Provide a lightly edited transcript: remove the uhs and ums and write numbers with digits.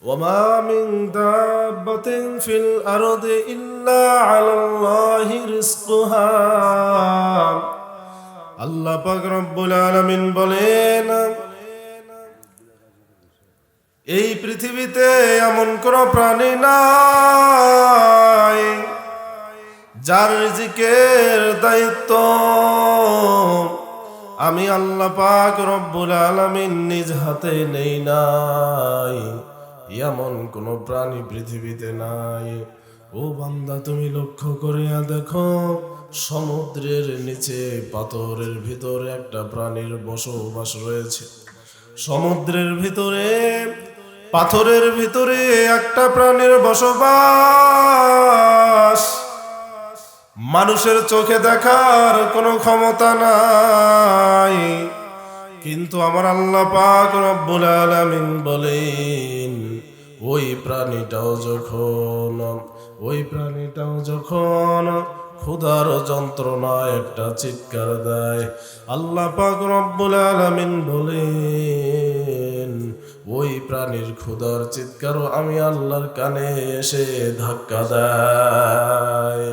وما من دابة في الأرض إلا على الله رزقها আল্লাহ পাক রব্বুল আলামিন বলেন, এই পৃথিবীতে এমন কোন প্রাণী নাই যার রিজিকের দায়িত্ব আমি আল্লাহ পাক রব্বুল আলামিন নিজ হাতে নেই নাই। এমন কোন প্রাণী পৃথিবীতে নাই। ও বান্দা, তুমি লক্ষ্য করিয়া দেখো, সমুদ্রের নিচে পাথরের ভিতরে একটা প্রাণীর বসবাস রয়েছে। সমুদ্রের ভিতরে পাথরের ভিতরে একটা প্রাণীর বসবাস। মানুষের চোখে দেখার কোনো ক্ষমতা নাই, কিন্তু আমার আল্লাহ পাক রব্বুল আলামিন বলেন, ওই প্রাণীটাও যখন ক্ষুধার যন্ত্রণায় একটা চিৎকার দেয়, আল্লাহ পাক রব্বুল আলামিন বলেন, ওই প্রাণীর ক্ষুধার চিৎকারও আমি আল্লাহর কানে এসে ধাক্কা দেয়।